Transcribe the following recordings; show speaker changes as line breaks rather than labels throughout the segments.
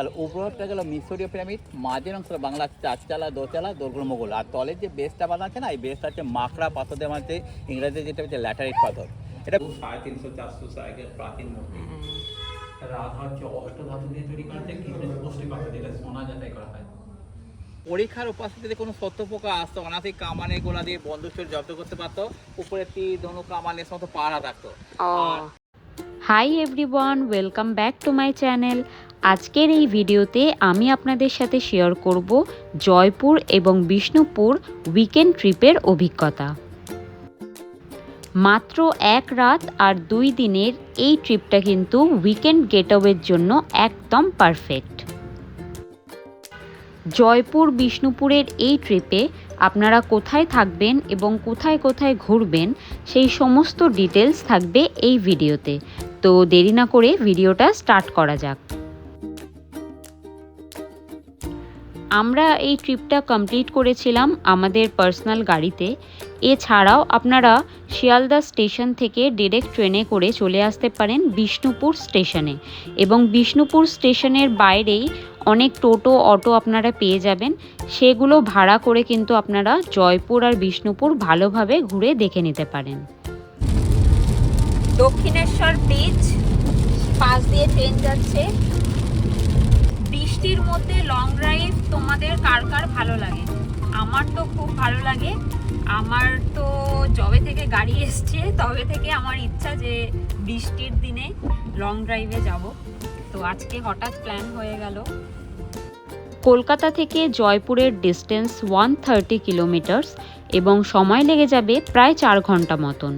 আর উপরটা গেল মিশরীয় পিরামিড, মাঝের অংশ বাংলা চারচালা দোতলা দোরগোল মোগল, আর তলের যে বেসটা বাঁধা আছে না, এই বেসটা হচ্ছে মাকড়া পাথর দেওয়া আছে, ইংরেজি যেটা হচ্ছে ল্যাটারাইট পাথর। এটা 350-400 আগের প্রাচীন মূর্তি। রাধা হচ্ছে অষ্টধাতু দিয়ে তৈরি করা আছে, কৃষ্ণের পুষ্টি পাথর দিয়ে সোনা যাচাই করা হয়। পরীক্ষার উপস্থিতিতে কোনো সত্য পোকা আসতো, অনাথিক কামানের গোলা দিয়ে বন্দুক জব্দ করতে পারতো, উপরে তীর ধনু কামানের মতো পাহারা থাকতো।
Hi everyone, welcome back to my channel. আজকের এই ভিডিওতে আমি আপনাদের সাথে শেয়ার করব জয়পুর এবং বিষ্ণুপুর উইকেন্ড ট্রিপের অভিজ্ঞতা। মাত্র এক রাত আর 2 দিনের এই ট্রিপটা কিন্তু উইকেন্ড গেটওয়ের জন্য একদম পারফেক্ট। জয়পুর বিষ্ণুপুরের এই ট্রিপে আপনারা কোথায় থাকবেন এবং কোথায় কোথায় ঘুরবেন সেই সমস্ত ডিটেলস থাকবে এই ভিডিওতে। তো দেরি না করে ভিডিওটা স্টার্ট করা যাক। আমরা এই ট্রিপটা কমপ্লিট করেছিলাম আমাদের পার্সোনাল গাড়িতে। এছাড়াও আপনারা শিয়ালদা স্টেশন থেকে ডিরেক্ট ট্রেনে করে চলে আসতে পারেন বিষ্ণুপুর স্টেশনে, এবং বিষ্ণুপুর স্টেশনের বাইরেই অনেক টোটো অটো আপনারা পেয়ে যাবেন। সেগুলো ভাড়া করে কিন্তু আপনারা জয়পুর আর বিষ্ণুপুর ভালোভাবে ঘুরে দেখে নিতে পারেন। দক্ষিণেশ্বর ব্রিজ পাশ দিয়ে ট্রেন যাচ্ছে। বৃষ্টির মধ্যে লং ড্রাইভ তোমাদের কার কার ভালো লাগে? আমার তো খুব ভালো লাগে। আমার তো যবে থেকে গাড়ি এসছে তবে থেকে আমার ইচ্ছা যে বৃষ্টির দিনে লং ড্রাইভে যাব। তো আজকে হঠাৎ প্ল্যান হয়ে গেল। কলকাতা থেকে জয়পুরের ডিস্টেন্স 130 কিলোমিটার্স এবং সময় লেগে যাবে প্রায় 4 ঘন্টা মতন।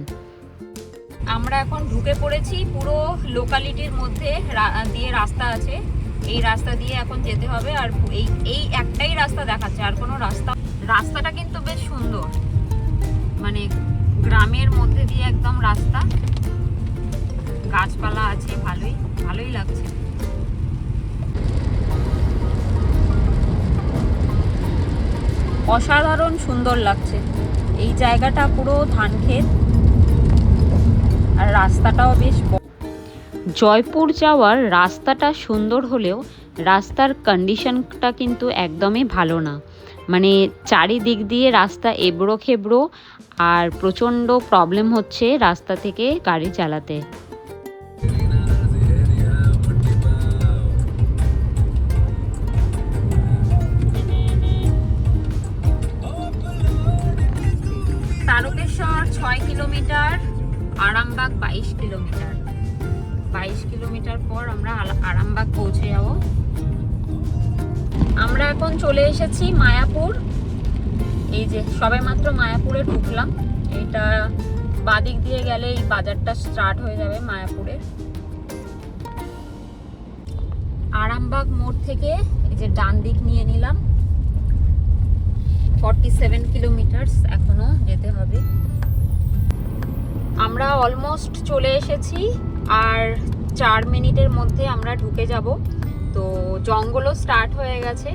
আমরা এখন ঢুকে পড়েছি পুরো লোকালিটির মধ্যে দিয়ে রাস্তা আছে, এই রাস্তা দিয়ে এখন যেতে হবে। আর এই একটাই রাস্তা দেখাচ্ছে, আর কোনো রাস্তাটা কিন্তু বেশ সুন্দর, মানে গ্রামের মধ্যে দিয়ে একদম রাস্তা, গাছপালা আছে, ভালোই লাগছে। অসাধারণ সুন্দর লাগছে এই জায়গাটা, পুরো ধান ক্ষেত আর রাস্তাটাও বেশ। জয়পুর যাওয়ার রাস্তাটা সুন্দর হলেও রাস্তার কন্ডিশনটা কিন্তু একদমই ভালো না, মানে চারিদিক দিয়ে রাস্তা এবড়ো খেবড়ো, আর প্রচণ্ড প্রবলেম হচ্ছে রাস্তা থেকে গাড়ি চালাতে। Tarakeswar 6 kilometre, Arambagh 22 kilometre. 22 kilometre পর আমরা আরামবাগ পৌঁছে যাব। আমরা এখন চলে এসেছি মায়াপুর। এই যে সবেমাত্র মায়াপুরে ঢুকলাম। এটা বাদিক দিয়ে গেলে এই বাজারটা স্টার্ট হয়ে যাবে মায়াপুরের। আরামবাগ মোড় থেকে এই যে ডান দিক নিয়ে নিলাম। 47 কিলোমিটার এখনো যেতে হবে। আমরা অলমোস্ট চলে এসেছি, আর 4 মিনিটের মধ্যে আমরা ঢুকে যাব। তো জঙ্গলও স্টার্ট হয়ে গেছে।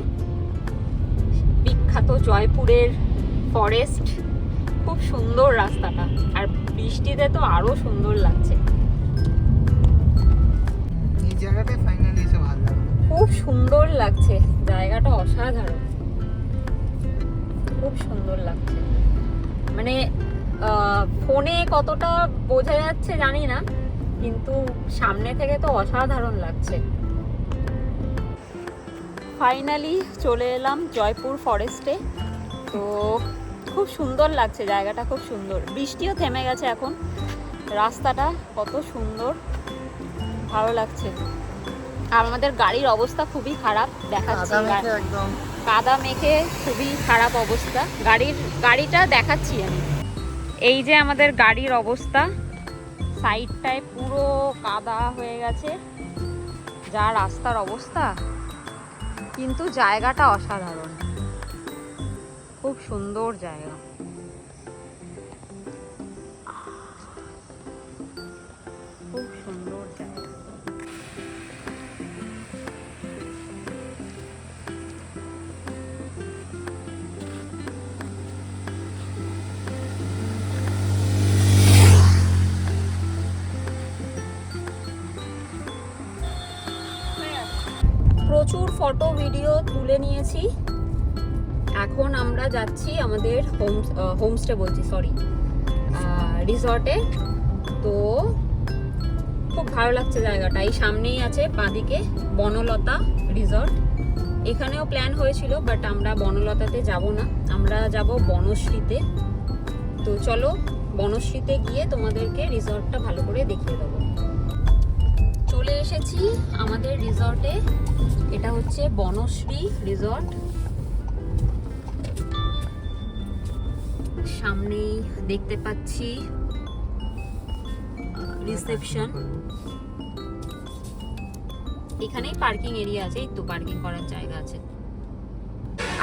বিখ্যাত জয়পুরের ফরেস্ট, খুব সুন্দর রাস্তাটা, আর বৃষ্টিতে তো আরো সুন্দর লাগছে।
এই জায়গাটা ফাইনালি এসে ভালো লাগলো,
খুব সুন্দর লাগছে জায়গাটা, অসাধারণ, খুব সুন্দর লাগছে। মানে ফোনে কতটা বোঝা যাচ্ছে জানি না, কিন্তু সামনে থেকে তো অসাধারণ লাগছে। ফাইনালি চলে এলাম জয়পুর ফরেস্টে। তো খুব সুন্দর লাগছে জায়গাটা, খুব সুন্দর। বৃষ্টিও থেমে গেছে এখন। রাস্তাটা কত সুন্দর, ভালো লাগছে। আর আমাদের গাড়ির অবস্থা খুবই খারাপ দেখাচ্ছে, কাদা মেখে খুবই খারাপ অবস্থা। গাড়িটা দেখাচ্ছি আমি। এই যে আমাদের গাড়ির অবস্থা, সাইডটায় পুরো কাদা হয়ে গেছে, যা রাস্তার অবস্থা। কিন্তু জায়গাটা অসাধারণ, খুব সুন্দর জায়গা, খুব সুন্দর জায়গা। প্রচুর ফটো ভিডিও তুলে নিয়েছি। এখন আমরা যাচ্ছি আমাদের হোমস্টে বলছি সরি রিসর্টে। তো খুব ভালো লাগছে জায়গাটা। এই সামনেই আছে বাঁদিকে বনলতা রিসর্ট। এখানেও প্ল্যান হয়েছিল, বাট আমরা বনলতাতে যাব না, আমরা যাব বনশ্রীতে। তো চলো বনশ্রীতে গিয়ে তোমাদেরকে রিসর্টটা ভালো করে দেখিয়ে দেবো। চলে এসেছি আমাদের রিসর্টে। এটা হচ্ছে বনশ্রী রিসর্ট। সামনেই দেখতে পাচ্ছি রিসেপশন। এখানেই পার্কিং এরিয়া আছে, এই তো পার্কিং করার জায়গা আছে।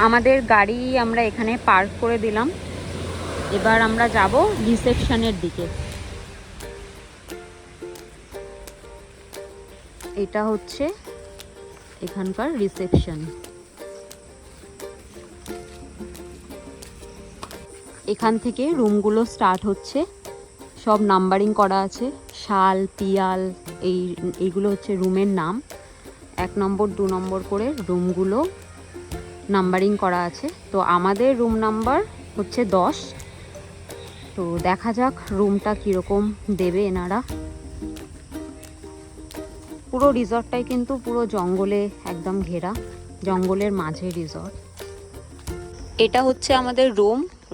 আমাদের গাড়ি আমরা এখানে পার্ক করে দিলাম। এবার আমরা যাব রিসেপশনের দিকে। এটা হচ্ছে এখানকার রিসেপশন। এখান থেকে রুমগুলো স্টার্ট হচ্ছে, সব নাম্বারিং করা আছে। শাল, পিয়াল, এইগুলো হচ্ছে রুমের নাম। 1 নম্বর 2 নম্বর করে রুমগুলো নাম্বারিং করা আছে। তো আমাদের রুম নাম্বার হচ্ছে 10। তো দেখা যাক রুমটা কীরকম দেবে এনারা। পুরো রিসর্টটাই কিন্তু পুরো জঙ্গলে একদম ঘেরা, জঙ্গলের মাঝে রিসর্ট। এটা হচ্ছে আমাদের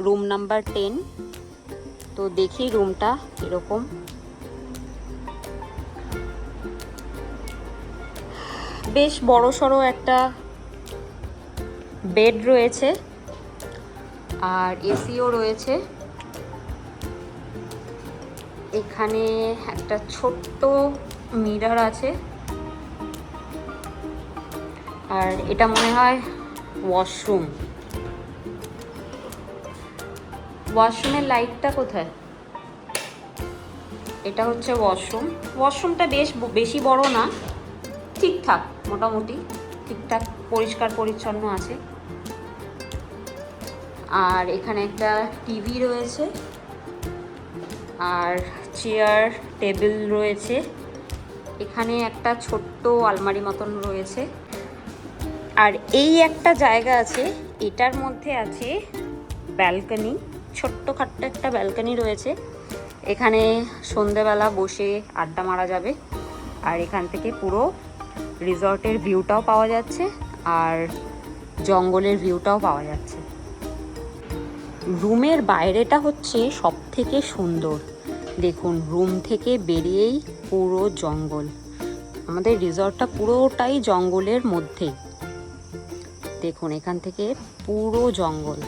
রুম নাম্বার 10। তো দেখি রুমটা এরকম। বেশ বড় সড়ো একটা বেড রয়েছে, আর এসিও রয়েছে। এখানে একটা ছোট্ট মিরর আছে, আর এটা মনে হয় ওয়াশরুম। ওয়াশরুমের লাইটটা কোথায়? এটা হচ্ছে ওয়াশরুম। ওয়াশরুমটা বেশি বড় না, ঠিকঠাক, মোটামুটি ঠিকঠাক পরিষ্কার পরিচ্ছন্ন আছে। আর এখানে একটা টিভি রয়েছে, আর চেয়ার টেবিল রয়েছে। এখানে একটা ছোট্ট আলমারি মতন রয়েছে। আর এই একটা জায়গা আছে, এটার মধ্যে আছে ব্যালকনি, ছোট্টখাট্ট একটা ব্যালকনি রয়েছে। এখানে সন্ধেবেলা বসে আড্ডা মারা যাবে। আর এখান থেকে পুরো রিসর্টের ভিউটাও পাওয়া যাচ্ছে, আর জঙ্গলের ভিউটাও পাওয়া যাচ্ছে। রুমের বাইরেটা হচ্ছে সব থেকে সুন্দর। দেখুন, রুম থেকে বেরিয়েই পুরো জঙ্গল। আমাদের রিসর্টটা পুরোটাই জঙ্গলের মধ্যে। দেখুন, এখান থেকে পুরো জঙ্গল।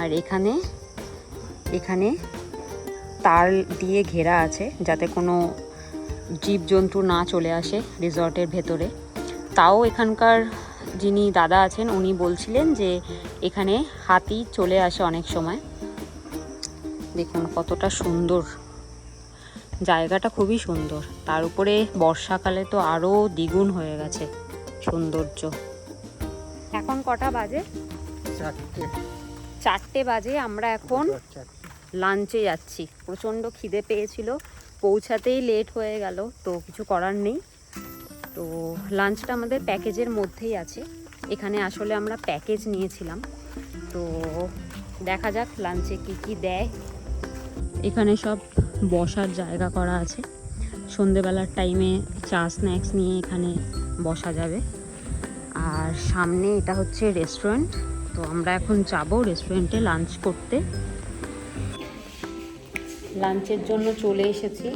আর এখানে তার দিয়ে ঘেরা আছে, যাতে কোনো জীবজন্তু না চলে আসে রিসর্টের ভেতরে। তাও এখানকার যিনি দাদা আছেন উনি বলছিলেন যে এখানে হাতি চলে আসে অনেক সময়। দেখুন কতটা সুন্দর জায়গাটা, খুবই সুন্দর। তার উপরে বর্ষাকালে তো আরও দ্বিগুণ হয়ে গেছে সৌন্দর্য। এখন কটা বাজে? 4টে বাজে। আমরা এখন লাঞ্চে যাচ্ছি। প্রচণ্ড খিদে পেয়েছিল, পৌঁছাতেই লেট হয়ে গেল, তো কিছু করার নেই। তো লাঞ্চটা আমাদের প্যাকেজের মধ্যেই আছে। এখানে আসলে আমরা প্যাকেজ নিয়েছিলাম, তো দেখা যাক লাঞ্চে কি কি দেয়। এখানে সব বসার জায়গা করা আছে। সন্ধেবেলার টাইমে চা স্ন্যাক্স নিয়ে এখানে বসা যাবে। আর সামনে এটা হচ্ছে রেস্টুরেন্ট। তো আমরা এখন যাব রেস্টুরেন্টে লাঞ্চ করতে। লাঞ্চের জন্য চলে এসেছি।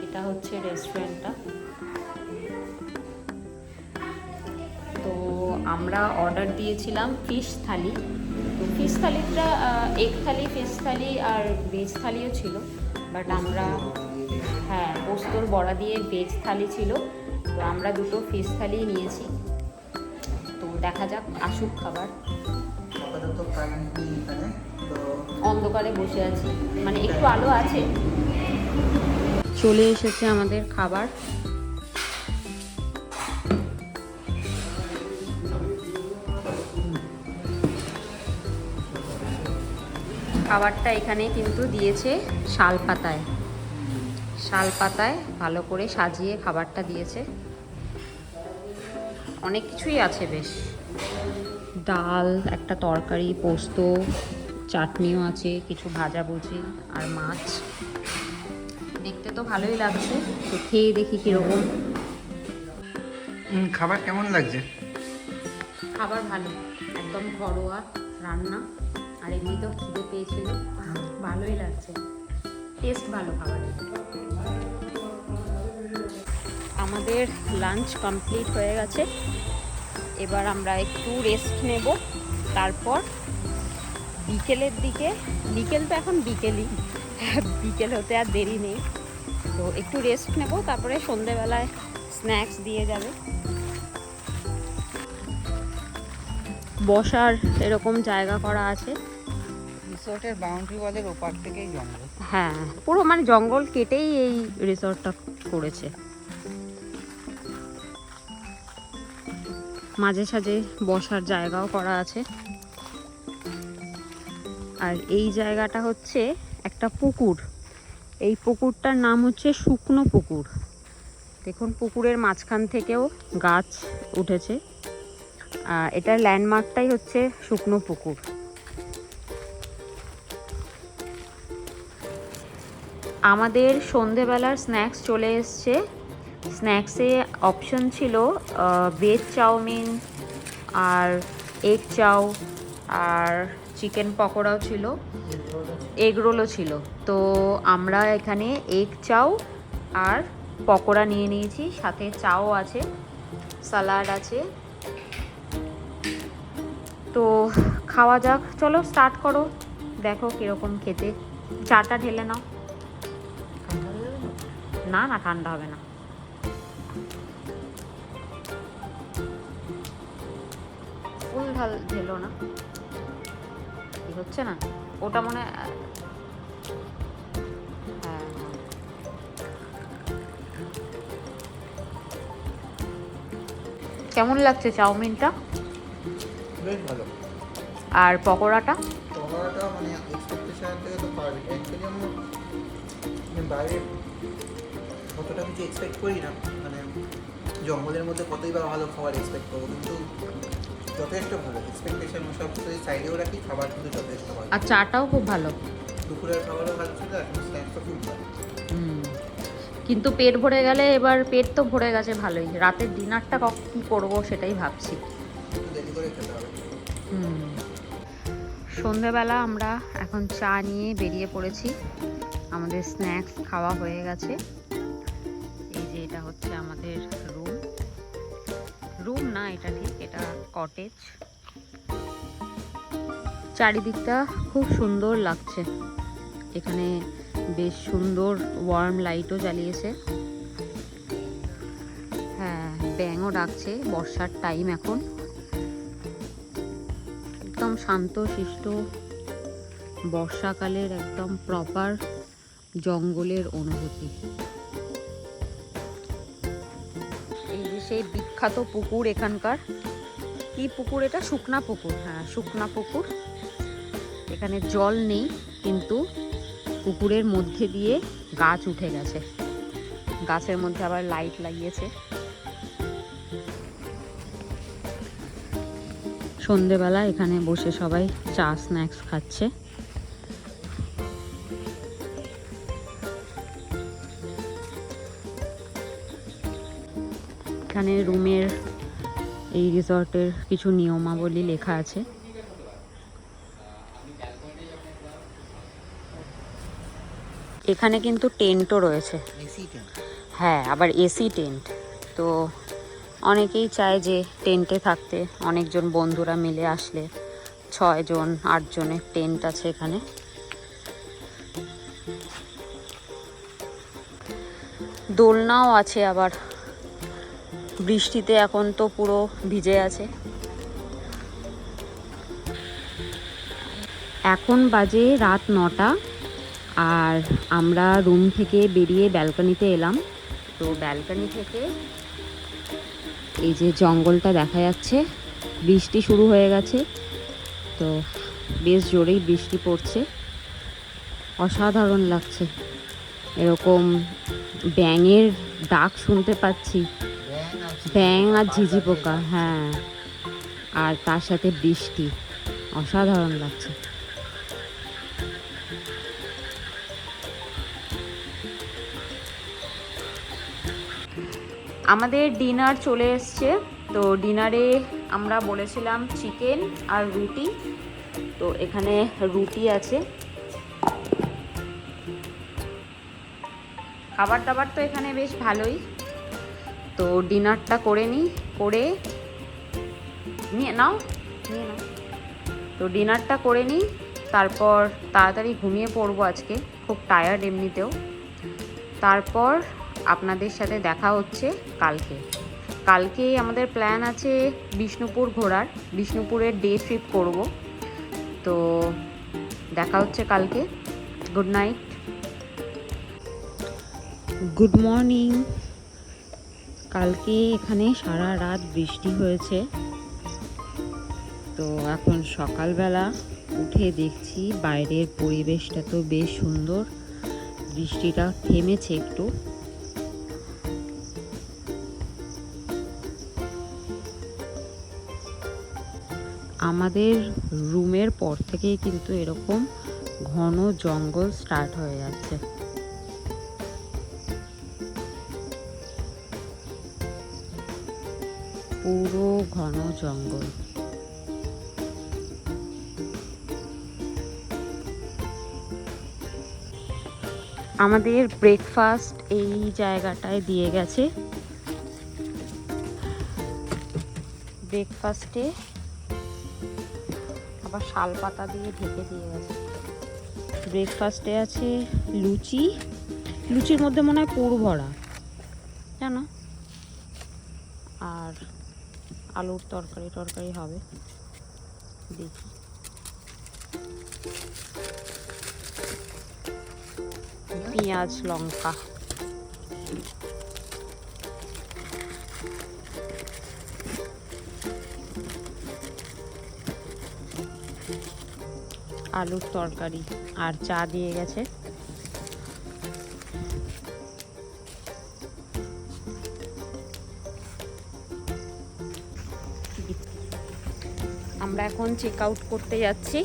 এটা হচ্ছে রেস্টুরেন্টটা। তো আমরা অর্ডার দিয়েছিলাম ফিশ থালি। তো ফিশ থালিটা এগ থালি, ফিশ থালি আর ভেজ থালিও ছিল, বাট আমরা পোস্তর বড়া দিয়ে ভেজ থালি ছিল, তো আমরা দুটো ফিশ থালি নিয়েছি। তো দেখা যাক, আসুক খাবার। অন্ধকারে বসে আছি, মানে একটু আলো আছে। চলে এসেছে আমাদের খাবার। খাবারটা এখানে কিন্তু দিয়েছে শাল পাতায়। শাল পাতায় ভালো করে সাজিয়ে খাবারটা দিয়েছে। অনেক কিছুই আছে বেশ, ডাল, একটা তরকারি, পোস্ত, চাটনিও আছে, কিছু ভাজাভুজি আর মাছ। দেখতে তো ভালোই লাগছে, তো খেয়ে দেখি কীরকম।
খাবার কেমন লাগছে?
খাবার ভালো, একদম ঘরোয়া রান্না, আর এমনিতেও খিদে পেয়েছিল, ভালোই লাগছে, টেস্ট ভালো খাবারের। আমাদের লাঞ্চ কমপ্লিট হয়ে গেছে, এবার আমরা একটু রেস্ট নেব, তারপর বিকেলের দিকে, বিকেল তো এখন বিকেলই, বিকেল হতে আর দেরি নেই, তো একটু রেস্ট নেব, তারপরে সন্ধেবেলায় স্ন্যাক্স দিয়ে যাবে। বসার এরকম জায়গা করা আছে,
রিসোর্টের বাউন্ডারি ওয়ালের ওপার থেকেই জঙ্গল।
হ্যাঁ পুরো মানে জঙ্গল কেটেই এই রিসর্টটা করেছে। মাঝে সাঝে বসার জায়গাও করা আছে, আর এই জায়গাটা হচ্ছে একটা পুকুর, এই পুকুরটার নাম হচ্ছে শুকনো পুকুর। দেখুন পুকুরের মাঝখান থেকেও গাছ উঠেছে, এটার ল্যান্ডমার্কটাই হচ্ছে শুকনো পুকুর। আমাদের সন্ধেবেলার স্ন্যাক্স চলে এসছে। স্ন্যাক্সে অপশন ছিল ভেজ চাউমিন আর এগ চাউ আর চিকেন পকোড়াও ছিল, এগ রোলও ছিল। তো আমরা এখানে এগ চাউ আর পকোড়া নিয়ে নিয়েছি, সাথে চাও আছে, স্যালাড আছে। তো খাওয়া যাক, চলো স্টার্ট করো, দেখো কীরকম খেতে। চাটা ঢেলে নাও। না না ঠান্ডা হবে না। ফুল ঢেলো না, কি হচ্ছে না ওটা মনে হয়। হ্যাঁ কেমন লাগছে চাউমিনটা?
বেশ ভালো।
আর পকোড়াটা?
পকোড়াটা মানে এক্সপেকটেশন থেকে তো পারবে। অ্যাকচুয়ালি আমি বাইরে কতটা কিছু এক্সপেক্ট করি না, মানে জঙ্গলের মধ্যে কতই বা ভালো খাবার এক্সপেক্ট করবো, কিন্তু যথেষ্ট ভালো। এক্সপেকটেশন সব সাইডেও রাখি, খাবার কিন্তু যথেষ্ট ভালো।
আর চাটাও খুব ভালো,
দুপুরের খাবারও ভালো ছিল, এখন স্ন্যাক্সও খুব ভালো।
কিন্তু পেট ভরে গেলে, এবার পেট তো ভরে গেছে ভালোই, রাতের ডিনারটা কী করবো সেটাই ভাবছি।
একটু দেরি করে খেতে হবে।
সন্ধেবেলা আমরা এখন চা নিয়ে বেরিয়ে পড়েছি, আমাদের স্ন্যাক্স খাওয়া হয়ে গেছে। এই যে এটা হচ্ছে আমাদের রুম না, এটা ঠিক, এটা কটেজ। চারিদিকটা খুব সুন্দর লাগছে, এখানে বেশ সুন্দর ওয়ার্ম লাইটও জ্বালিয়েছে। হ্যাঁ ব্যাঙও ডাকছে, বর্ষার টাইম এখন, একদম শান্ত শিষ্ট বর্ষাকালের একদম প্রপার জঙ্গলের অনুভূতি। এই যে সেই বিখ্যাত পুকুর এখানকার, কি পুকুর এটা? শুকনা পুকুর। হ্যাঁ শুকনা পুকুর, এখানে জল নেই, কিন্তু পুকুরের মধ্যে দিয়ে গাছ উঠে গেছে, গাছের মধ্যে আবার লাইট লাগিয়েছে। সন্ধেবেলা এখানে বসে সবাই চা স্ন্যাক্স খাচ্ছে। এখানে রুমের, এই রিসর্টের কিছু নিয়মাবলী লেখা আছে। এখানে কিন্তু টেন্টও রয়েছে। হ্যাঁ আবার এসি টেন্ট, তো অনেকেই চায় যে টেন্টে থাকতে, অনেকজন বন্ধুরা মিলে আসলে 6 জন 8 জনের টেন্ট আছে এখানে। দোলনাও আছে আবার, বৃষ্টিতে এখন তো পুরো ভিজে আছে। এখন বাজে রাত 9টা, আর আমরা রুম থেকে বেরিয়ে ব্যালকনিতে এলাম। তো ব্যালকনি থেকে এই যে জঙ্গলটা দেখা যাচ্ছে, বৃষ্টি শুরু হয়ে গেছে, তো বেশ জোরেই বৃষ্টি পড়ছে, অসাধারণ লাগছে। এরকম ব্যাঙের ডাক শুনতে পাচ্ছি, ব্যাঙ আর ঝিঝি পোকা, হ্যাঁ, আর তার সাথে বৃষ্টি, অসাধারণ লাগছে। আমাদের ডিনার চলে এসছে। তো ডিনারে আমরা বলেছিলাম চিকেন আর রুটি, তো এখানে রুটি আছে। খাবার দাবার তো এখানে বেশ ভালোই। তো ডিনারটা করে নিই, করে নিয়ে নাও। তো ডিনারটা করে নিই, তারপর তাড়াতাড়ি ঘুমিয়ে পড়বো, আজকে খুব টায়ার্ড এমনিতেও। তারপর আপনাদের সাথে দেখা হচ্ছে কালকে আমাদের প্ল্যান আছে বিষ্ণুপুর ঘোরার, বিষ্ণুপুরের ডে ট্রিপ করব। তো দেখা হচ্ছে কালকে। Good night, good morning. কালকে এখানে সারা রাত বৃষ্টি হয়েছে। তো এখন সকালবেলা উঠে দেখছি বাইরের পরিবেশটা তো বেশ সুন্দর, বৃষ্টিটা থেমেছে একটু। আমাদের রুমের পর থেকেই কিন্তু এরকম ঘন জঙ্গল স্টার্ট হয়ে যাচ্ছে। পুরো ঘন জঙ্গল। আমাদের ব্রেকফাস্ট এই জায়গাটায় দিয়ে গেছে। ব্রেকফাস্টে আবার শাল পাতা দিয়ে ঢেকে দিয়ে গেছে। ব্রেকফাস্টে আছে লুচি, লুচির মধ্যে মনে হয় পুর ভরা, জানো, আর আলুর তরকারি হবে, দেখি। পেঁয়াজ লঙ্কা, আলুর তরকারি আর চা দিয়ে গেছে। আমরা এখন চেক আউট করতে যাচ্ছি।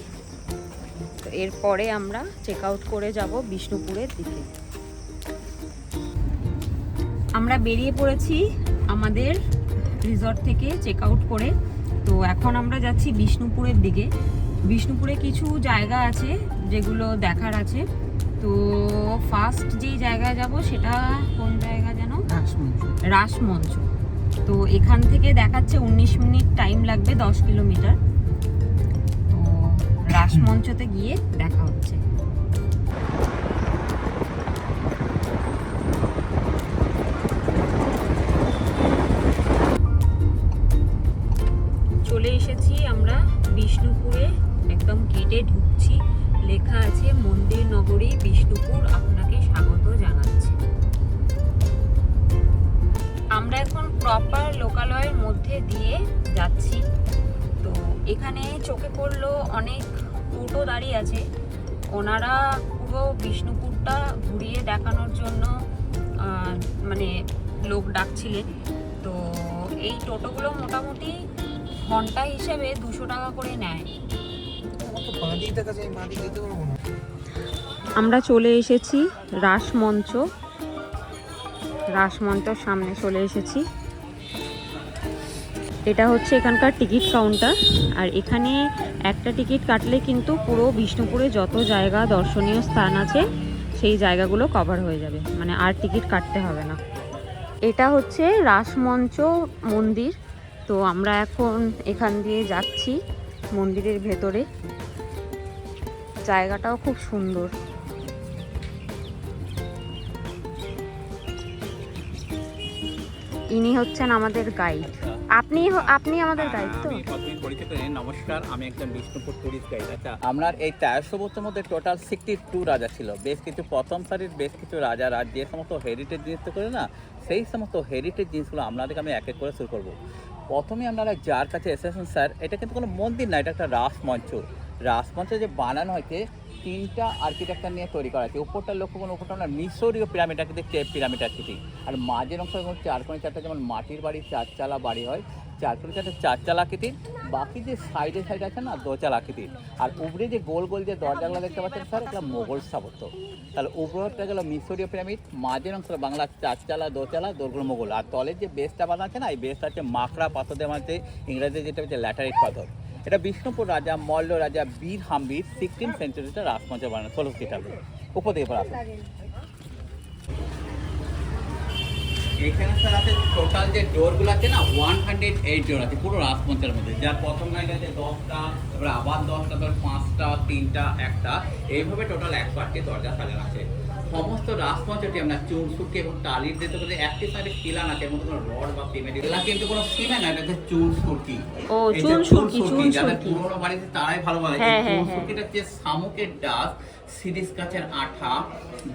তো এরপরে আমরা চেক আউট করে যাব বিষ্ণুপুরের দিকে। আমরা বেরিয়ে পড়েছি আমাদের রিসর্ট থেকে চেক আউট করে। তো এখন আমরা যাচ্ছি বিষ্ণুপুরের দিকে। বিষ্ণুপুরে কিছু জায়গা আছে যেগুলো দেখার আছে। তো ফার্স্ট যেই জায়গায় যাব সেটা কোন জায়গা যেন, রাসমঞ্চ। তো এখান থেকে দেখাচ্ছে 19 মিনিট টাইম লাগবে, 10 কিলোমিটার। তো রাসমঞ্চতে গিয়ে দেখা হচ্ছে। চলে এসেছি আমরা বিষ্ণুপুরে, একদম গেটে ঢুকছি, লেখা আছে মন্দির নগরী বিষ্ণুপুর আপনাকে স্বাগত জানাচ্ছে। আমরা এখন প্রপার লোকালয়ের মধ্যে দিয়ে যাচ্ছি। তো এখানে চোখে পড়লো অনেক টোটো দাঁড়িয়ে আছে, ওনারা পুরো বিষ্ণুপুরটা ঘুরিয়ে দেখানোর জন্য মানে লোক ডাকছিলেন। তো এই টোটোগুলো মোটামুটি ঘন্টা হিসেবে 200 টাকা করে নেয়। আমরা চলে এসেছি রাসমঞ্চর সামনে চলে এসেছি। এটা হচ্ছে এখানকার টিকিট কাউন্টার। আর এখানে একটা টিকিট কাটলে কিন্তু পুরো বিষ্ণুপুরে যত জায়গা দর্শনীয় স্থান আছে সেই জায়গাগুলো কভার হয়ে যাবে, মানে আর টিকিট কাটতে হবে না। এটা হচ্ছে রাসমঞ্চ মন্দির। তো আমরা এখন এখান দিয়ে যাচ্ছি মন্দিরের ভেতরে। জায়গাটাও খুব সুন্দর। ইনি হচ্ছেন আমাদের গাইড। আপনি আমাদের গাইড তো?
নমস্কার, আমি একজন বিষ্ণুপুর টুরিস্ট গাইড। আচ্ছা, আপনার এই 1300 বছরের মধ্যে টোটাল 62 রাজা ছিল। বেশ কিছু প্রথম সারির বেশ কিছু রাজারা যে সমস্ত হেরিটেজ জিনিস করে না, সেই সমস্ত হেরিটেজ জিনিসগুলো আপনাদেরকে আমি এক এক করে শুরু করবো। প্রথমে আপনারা যার কাছে এসেছেন স্যার, এটা কিন্তু কোনো মন্দির না, এটা একটা রাসমঞ্চ। রাসমঞ্চ যে বানানো হয়েছে তিনটা আর্কিটেকচার নিয়ে তৈরি করা আছে। উপরটা লক্ষ্য করুন, উপরটা আমরা মিশরীয় পিরামিড আকৃতির পিরামিড আকৃতি, আর মাঝের অংশ যেমন চারকোণে চারটা যেমন মাটির বাড়ি চারচালা বাড়ি হয়, চারকোণে চারটা চারচালা আকৃতির, বাকি যে সাইডে আছে না দোচালা আকৃতির। আর উপরে যে গোল গোল যে দরজাগুলো দেখতে পাচ্ছেন স্যার, এটা মোগল স্থাপত্য। তাহলে উপরটা গেল মিশরীয় পিরামিড, মাঝের অংশ বাংলা চারচালা দোচালা দোরগোড় মোগল, আর তলের যে বেসটা বাঁধা আছে না, এই বেসটা হচ্ছে মাকড়া পাথর দেওয়া আছে, ইংরেজি যেটা হচ্ছে ল্যাটারাইট পাথর। এটা বিষ্ণুপুর রাজা মল্ল রাজা বীর হাম্বির 16th সেঞ্চুরিতে রাজমঞ্চ বানানো 16 খ্রিস্টাব্দে। উপর দিকে পর আসুন। এখানে স্যার আছে টোটাল যে ডোরগুলো আছে না 108 ডোর আছে পুরো রাজমঞ্চের মধ্যে, যার প্রথম লাইন আছে 10টা, তারপরে আবার 10টা, তারপর 5টা, 3টা, 1টা, এইভাবে টোটাল 108টি দরজা সাজানো আছে। সমস্ত রাজমঞ্চটি আমরা চুন সুরকি এবং টালির দিতে পারি। একটি সাইডে খিলান আছে, এর মধ্যে কোনো রড বা সিমেন্ট, এগুলা কিন্তু কোনো সিমেন্ট না, এটা হচ্ছে চুন সুরকি।
ও চুন সুরকি,
যাদের পুরোনো বাড়িতে তারাই ভালো বলে। চুন সুরকিটা হচ্ছে শামুকের ডাস, সিরিজ গাছের আঠা,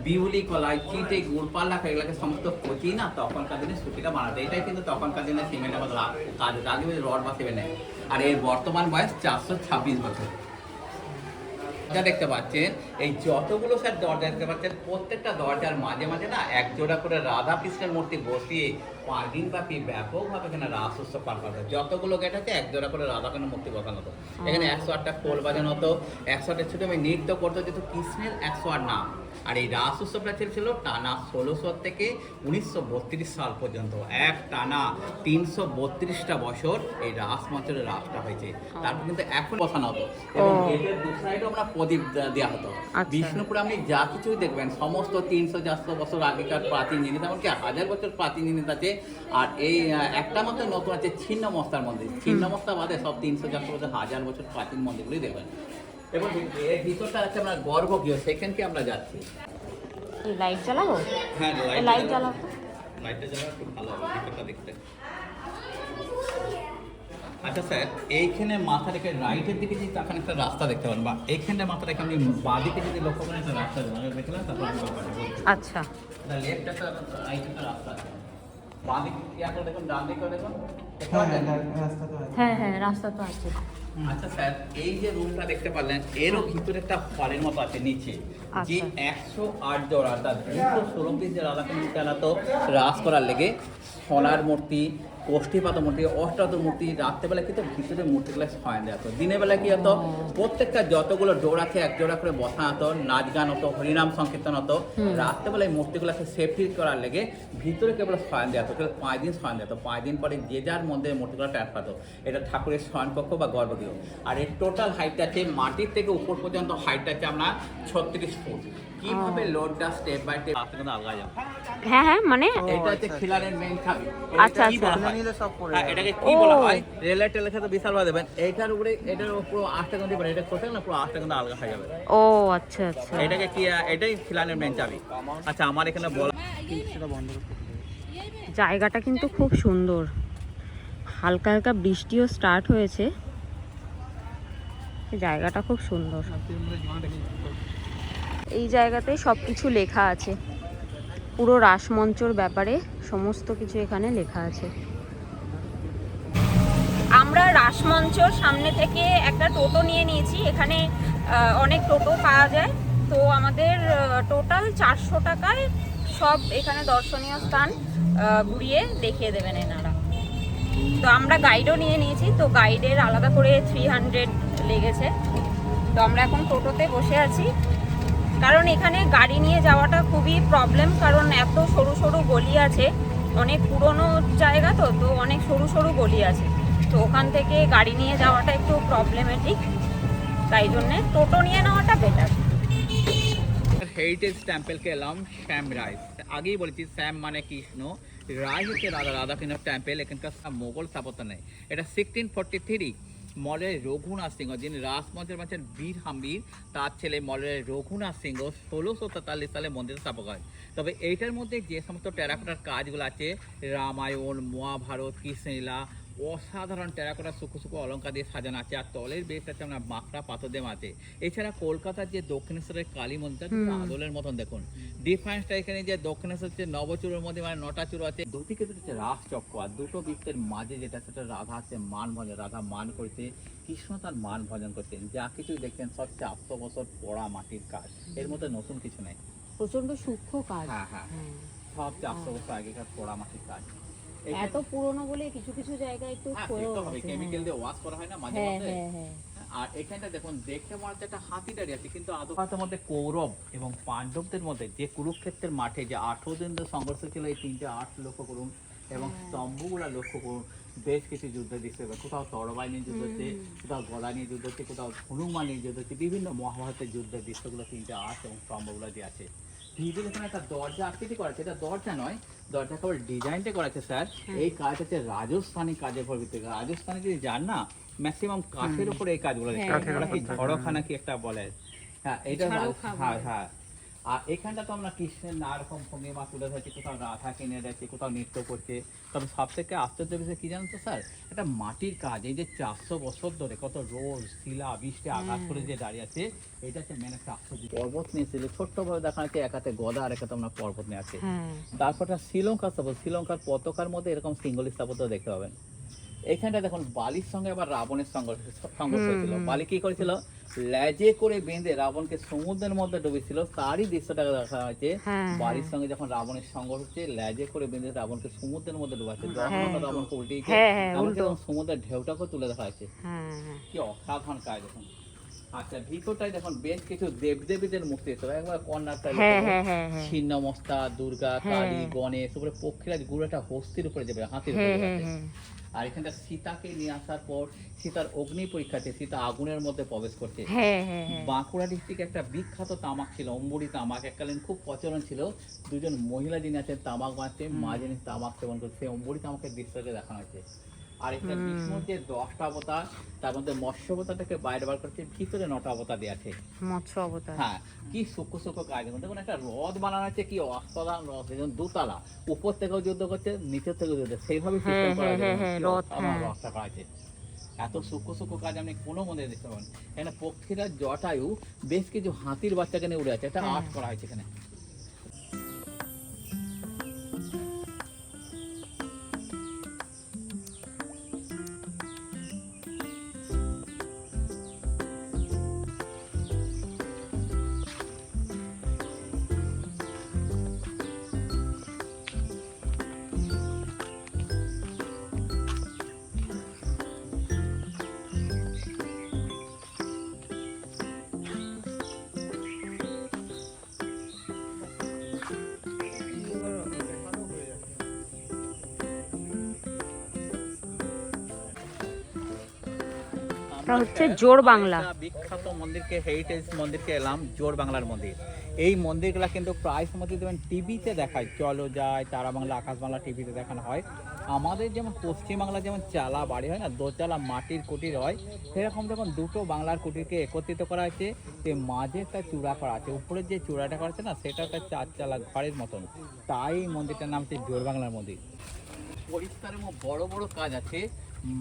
বিউলি কলাই, চিটে গুড় পাল্লা এগুলোকে সমস্ত কচি না তখনকার দিনে সুতিটা বানাতে। এটাই কিন্তু তখনকার দিনে সিমেন্টের মতো কাজ আগে রড বা সিমেন্ট নেই। আর এর বর্তমান বয়স 426 বছর। যা দেখতে পাচ্ছেন এই যতগুলো স্যার দরজা দেখতে পাচ্ছেন, প্রত্যেকটা দরজার মাঝে মাঝে না এক জোড়া করে রাধা কৃষ্ণের মূর্তি বসিয়ে 5 দিন ব্যাপী ব্যাপকভাবে এখানে রাস উৎসব পালন করা হয়। যতগুলো গেট আছে এক জোড়া করে রাধা কৃষ্ণের মূর্তি বসানো হতো। এখানে 108টা খোল বাজানো হতো, 108টা ছোট আমি নৃত্য করতো, যেহেতু কৃষ্ণের 108 নাম। আর এই রাস উৎসবটা চলছিল টানা 1600 থেকে 1932 সাল পর্যন্ত, এক টানা 332টা বছর এই রাস মঞ্চের রাসটা হয়েছে। তারপর কিন্তু এখন বসানো হতো এবং গেটের দু সাইডে আমরা প্রদীপ দেওয়া হতো। বিষ্ণুপুরে আপনি যা কিছুই দেখবেন সমস্ত 300-400 বছর আগেকার প্রাচীন জিনিস, এমনকি 1000 বছর প্রাচীন জিনিস আছে। আর এই একটা মতো নতুন আছে ছিন্নমস্তার মন্দির, ছিন্নমস্তা বাদে সব 300-400 বছর 1000 বছর প্রাচীন মন্দিরগুলি দেখবেন। এবং এর ভিতরটা আছে আমরা গর্ভগৃহ, সেখানকে আমরা যাচ্ছি।
লাইট জ্বালাবো?
হ্যাঁ
লাইট জ্বালাবো,
লাইটটা জ্বালালে একটু ভালো হবে ভিতরটা দেখতে। আচ্ছা স্যার, এইখানে মাথা রেখে রাইটের দিকে যদি তাকান একটা রাস্তা দেখতে পারেন, বা এইখানে মাথা রেখে আপনি বাঁ দিকে যদি লক্ষ্য করেন একটা রাস্তা দেখলাম, তারপর আমি বলছি।
আচ্ছা,
লেফট একটা রাইট একটা রাস্তা আছে, বাঁ দিকে এখন দেখুন, ডান দিকে দেখুন।
হ্যাঁ হ্যাঁ রাস্তা তো আছে।
আচ্ছা স্যার, এই যে রুমটা দেখতে পারলেন, এরও ভিতরে একটা হলের মতো আছে নিচে, যে 108 জোড়া অর্থাৎ 216 পিস যে রাধাকৃষ্ণ চালাতো রাস করার লেগে সোনার মূর্তি, কোষ্ঠীপাত মূর্তি, অষ্টাত মূর্তি, রাত্রেবেলা কিন্তু ভিতরে মূর্তিগুলো ছয় দেওয়া হতো। দিনের বেলা কি হতো, প্রত্যেকটা যতগুলো জোড় আছে এক জোড়া করে বসা হতো, নাচ গান হতো, হরিনাম সংকীর্তন হতো। রাত্রেবেলায় মূর্তিগুলোকে সেফটি করার লেগে ভিতরে কেবল শয়ন দেওয়া হতো, কেবল 5 দিন শয়ন দেওয়া হতো। 5 দিন পরে যে যার মধ্যে মূর্তিগুলো ট্রান্সফার হতো। এটা ঠাকুরের শয়নকক্ষ বা গর্ভগৃহ। আর এর টোটাল হাইটটা আছে মাটির থেকে উপর পর্যন্ত হাইটটা আছে আপনার 36 ফুট। কিভাবে লোডটা স্টেপ বাই স্টেপ আপনাদের আলগা যাবে।
হ্যাঁ হ্যাঁ, মানে
এটা হচ্ছে খিলারের মেইন খাবি।
আচ্ছা আচ্ছা,
এটাকে কি বলা হয়, রেলের টেলের সাথে বিশাল ভাবে দেবেন। এইটার উপরে এটার পুরো 8টা গন্ডি পড়ে, এটা কোথায় না পুরো 8টা গন্ডি আলগা হয়ে যাবে।
ও আচ্ছা আচ্ছা,
এটাকে কি, এটাই খিলারের মেইন চাবি। আচ্ছা, আমার এখানে বলা
জায়গাটা কিন্তু খুব সুন্দর। হালকা হালকা বৃষ্টিও স্টার্ট হয়েছে, জায়গাটা খুব সুন্দর। এই জায়গাতে সব কিছু লেখা আছে, পুরো রাসমঞ্চর ব্যাপারে সমস্ত কিছু এখানে লেখা আছে। আমরা রাসমঞ্চর সামনে থেকে একটা টোটো নিয়ে নিয়েছি। এখানে অনেক টোটো পাওয়া যায়, তো আমাদের টোটাল 400 টাকায় সব এখানে দর্শনীয় স্থান ঘুরিয়ে দেখিয়ে দেবেন এনারা। তো আমরা গাইডও নিয়ে নিয়েছি, তো গাইডের আলাদা করে 300 লেগেছে। তো আমরা এখন টোটোতে বসে আছি, কারণ এখানে গাড়ি নিয়ে যাওয়াটা খুবই প্রবলেম, কারণ এত সরু সরু গলি আছে, অনেক পুরনো জায়গা, তো অনেক সরু সরু গলি আছে, তো ওখান থেকে গাড়ি নিয়ে যাওয়াটা একটু প্রবলেমেটিক, তাই জন্যে টোটো নিয়ে নেওয়াটা বেটার।
হেরিটেজ টেম্পলকে এলাম শ্যাম রায়। আগেই বলেছি শ্যাম মানে কৃষ্ণ, রায় হচ্ছে রাধাকৃষ্ণ টেম্পল। এখানকার মোগল স্থাপত্য নেই। এটা 1643 মলের রঘুনাথ সিংহ, যিনি রাসমঞ্চের মাঝের বীর হাম্বির, তার ছেলে মলের রঘুনাথ সিংহ 1643 সালে মন্দির স্থাপক হয়। তবে এইটার মধ্যে যে সমস্ত টেরাকোটার কাজগুলো আছে, রামায়ণ, মহাভারত, কৃষ্ণলীলা, অসাধারণ টেরাকোটা সুকো অলঙ্কার দিয়ে সাজানো আছে, আর তলের বেশ আছে আমরা মাকড়া পাথর দিয়ে মাঝে। এছাড়া কলকাতার যে দক্ষিণেশ্বরের কালী মন্দিরটা কিন্তু আদলের মতন দেখুন, ডিফারেন্সটা এখানে যে দক্ষিণেশ্বর যে নবচূড়ের মধ্যে মানে 9টা চূড় আছে, দুদিকে দুটো হচ্ছে রাস চক্র, আর দুটো বৃত্তের মাঝে যেটা সেটা রাধা আছে মান ভজন, রাধা মান করতে, কৃষ্ণ তার মান ভজন করতেন। যা কিছু দেখছেন সব 400 বছর পড়া মাটির কাজ, এর মধ্যে নতুন কিছু নেই।
প্রচন্ড সূক্ষ্ম কাজ।
হ্যাঁ হ্যাঁ, সব 400 বছর আগেকার পড়া মাটির কাজ।
এত পুরনো বলে কিছু কিছু জায়গায় একটু
কেমিক্যাল দিয়ে ওয়াশ করা হয় না মাঝে মধ্যে। আর এখানটা দেখুন দেখতে মনে হচ্ছে একটা হাতি দাঁড়িয়ে আছে, কিন্তু আদৌর মধ্যে কৌরব এবং পাণ্ডবদের মধ্যে যে কুরুক্ষেত্রের মাঠে যে 18 দিন ধরে সংঘর্ষ ছিল, এই 3টে আর্ট লক্ষ্য করুন এবং স্তম্ভগুলা লক্ষ্য করুন। বেশ কিছু যুদ্ধ দৃশ্য, কোথাও তরবাই নিয়ে যুদ্ধ হচ্ছে, কোথাও গলা নিয়ে যুদ্ধ হচ্ছে, কোথাও হনুমান নিয়ে যুদ্ধ হচ্ছে, বিভিন্ন মহাভারতের যুদ্ধের দৃশ্যগুলো 3টে আর্ট এবং স্তম্ভগুলো দিয়ে আছে। ভিতরে এখানে একটা দরজা আকৃতি করা আছে, এটা দরজা নয়, দরজা কেবল ডিজাইনটা করা আছে স্যার। এই কাজ হচ্ছে রাজস্থানী কাজের উপর ভিত্তি করে। রাজস্থানে যদি যান না, ম্যাক্সিমাম কাঠের উপরে এই কাজগুলো দেখতে, ওরা কি ঝড়খানা কি একটা বলে, হ্যাঁ এটা, হ্যাঁ হ্যাঁ। আর এখানটা তো আমরা কৃষ্ণের নানা রকম ভঙ্গিমা তুলে ধরেছি, কোথাও রাধা কিনে দিয়েছে, কোথাও নৃত্য করছে। তবে সব থেকে আশ্চর্য বিষয় কি জানেন তো স্যার, এটা মাটির কাজ। এই যে 400 বছর ধরে কত রোজ শিলা বৃষ্টি আঘাত করে যে দাঁড়িয়ে আছে, এটা হচ্ছে মেন একটা আশ্চর্য। পর্বত নিয়েছিল ছোট্টভাবে দেখা যাচ্ছে, এক হাতে গদা আর এক হাতে আমরা পর্বত নিয়ে আছে। তারপরটা শ্রীলঙ্কা স্থাপত্য, শ্রীলঙ্কার পতাকার মধ্যে এরকম সিঙ্গল স্থাপত্য দেখতে পাবেন। এখানটা দেখুন বালির সঙ্গে আবার রাবণের সংঘর্ষ হয়েছিল। বালি কি করেছিল, লেজে করে বেঁধে রাবণকে সমুদ্রের মধ্যে ডুবেছিল, তারই দৃশ্যটা দেখা হয়েছে। বালির সঙ্গে যখন রাবণের সংঘর্ষ হচ্ছে, লেজে করে বেঁধে রাবণকে সমুদ্রের মধ্যে ডুবাচ্ছে, রাবণকে উল্টিয়ে সমুদ্রের ঢেউটাকে তুলে দেখা হয়েছে। কি অসাধারণ কাজ দেখুন। আচ্ছা ভিতরটাই দেখুন বেশ কিছু দেবদেবীদের মূর্তি আছে, একবার কর্নারটা ছিন্নমস্তা, দুর্গা, কালী, গণেশ, উপরে পক্ষীরাজ গুরুটা হস্তির উপরে যাবে, হাতির উপরে যাবে। আর এখানটা সীতাকে নিয়ে আসার পর সীতার অগ্নি পরীক্ষাতে সীতা আগুনের মধ্যে প্রবেশ করছে। বাঁকুড়া ডিস্ট্রিক্ট একটা বিখ্যাত তামাক ছিল, অম্বুরি তামাক, এককালীন খুব প্রচলন ছিল। দুজন মহিলা যিনি আছেন তামাক বাঁচতে, মা যিনি তামাক সেবন করছে, সেই অম্বুরি তামাকের দৃশ্যকে দেখানো হয়েছে। আর এখানে বিষ্ণুর যে 10টা অবতার, তার মধ্যে মৎস্য অবতারটাকে বাইরে বার করছে, ভিতরে 9টা অবতার দেওয়া আছে
মৎস্য অবতার।
হ্যাঁ, কি সূক্ষ্ম কাজ দেখুন। একটা রথ বানানো আছে, কি অসাধারণ রথ, দেখুন দুতলা, উপর থেকেও যুদ্ধ করছে, নিচের থেকেও যুদ্ধ, সেইভাবে সিস্টেম করা আছে, রথটা করা আছে। এত সূক্ষ্ম কাজ আপনি কোনো মন্দিরে দেখতে পাবেন। এখানে পক্ষীরাজ জটায়ু বেশ কিছু হাতির বাচ্চাকে নিয়ে উড়ে আছে, এটা আর্ট করা হয়েছে এখানে।
হচ্ছে জোড় বাংলা
বিখ্যাত মন্দিরকে, হেরিটেজ মন্দিরকে এলাম, জোড় বাংলার মন্দির। এই মন্দিরগুলা কিন্তু প্রায় সময় দেবেন টিভিতে দেখায়, চলো যায়, তারা বাংলা, আকাশ বাংলা টিভিতে দেখানো হয়। আমাদের যেমন পশ্চিমবাংলা যেমন চালা বাড়ি হয় না, দোতলা মাটির কুটির হয়, সেরকম যখন দুটো বাংলার কুটিরকে একত্রিত করা হয়েছে, যে মাঝে একটা চূড়া করা আছে, উপরের যে চূড়াটা করা আছে না, সেটা একটা 4 চালা ঘরের মতন, তাই মন্দিরটার নাম হচ্ছে জোড় বাংলার মন্দির। পরিষ্কার এবং বড় বড় কাজ আছে।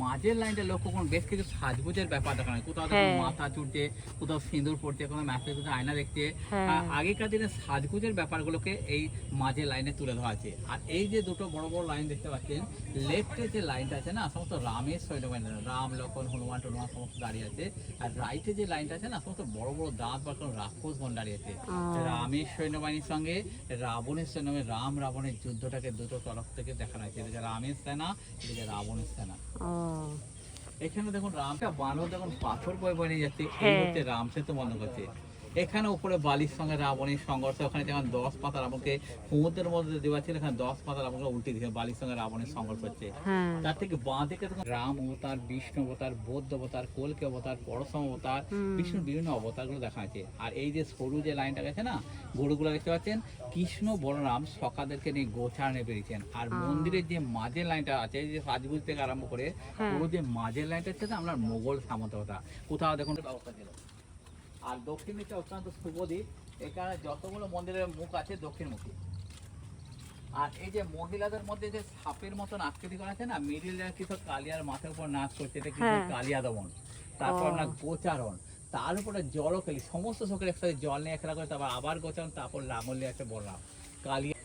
মাঝের লাইনটা লক্ষ্য করুন, বেশ কিছু সাজগোজের ব্যাপার দেখা হয়, কোথাও মাথা চুড়ছে, কোথাও সিঁদুর পড়ছে, কোথাও ম্যাচে কোথাও আয়না দেখছে। আগেকার দিনে সাজগোজের ব্যাপারগুলোকে এই মাঝের লাইনে তুলে ধরা আছে। আর এই যে দুটো বড় বড় লাইন দেখতে পাচ্ছেন, লেফটে যে লাইনটা আছে না, সমস্ত রামের সৈন্যবাহিনী, রাম লক্ষণ হনুমান টনুমান সমস্ত দাঁড়িয়ে আছে। আর রাইটে যে লাইনটা আছে না, সমস্ত বড় বড় দাঁত বা কোনো রাক্ষসগণ দাঁড়িয়ে আছে। রামের সৈন্যবাহিনীর সঙ্গে রাবণের সৈন্যবাহিনী, রাম রাবণের যুদ্ধটাকে দুটো তরফ থেকে দেখানো হয়েছে, এটা রামের সেনা, এটা রাবণের সেনা। এখানে দেখুন রামটা বানর যখন পাথর বয়ে বয়ে নিয়ে যাচ্ছে, এই হচ্ছে রাম সেতু বন্ধ করছে। এখানে উপরে বালির সঙ্গে রাবণের সংঘর্ষ, ওখানে যেমন 10 পাতা রাবণকে সমুদ্রের মধ্যে দেওয়া ছিল, এখানে 10 পাতা রাবণকে উল্টে দিচ্ছে, বালির সঙ্গে রাবণের সংঘর্ষ হচ্ছে। তার থেকে বাঁ দিকে দেখুন রাম অবতার, বিষ্ণু অবতার, বৌদ্ধ অবতার, কলকি অবতার, পরশম অবতার, বিষ্ণুর বিভিন্ন অবতারগুলো দেখা আছে। আর এই যে সরু যে লাইনটা গেছে না, গরুগুলো দেখতে পাচ্ছেন, কৃষ্ণ বলরাম সখাদেরকে নিয়ে গোচারণে বেরিয়েছেন। আর মন্দিরের যে মাঝের লাইনটা আছে, এই যে সাজগুজ থেকে আরম্ভ করে পুরো যে মাঝের লাইনটা হচ্ছে আমরা মোগল সামন্ততা, কোথাও দেখুন ব্যবস্থা ছিল। আর দক্ষিণ দিকটা অত্যন্ত শুভ দিক, এখানে যতগুলো মন্দিরের মুখ আছে দক্ষিণমুখী। আর এই যে মহিলাদের মধ্যে যে সাপের মতন আকৃতি করা আছে না, মিডিল কিছু কালিয়ার মাথার উপর নাচ করছে, এটা কিন্তু
হ্যাঁ।
কালিয়া দমন। তারপর না গোচারণ, তার উপরে জলকেলি, সমস্ত চোখের একসাথে জল নিয়ে খেলা করে, তারপর আবার গোচারণ, তারপর লাঙল নিয়ে একটা বললাম কালিয়া।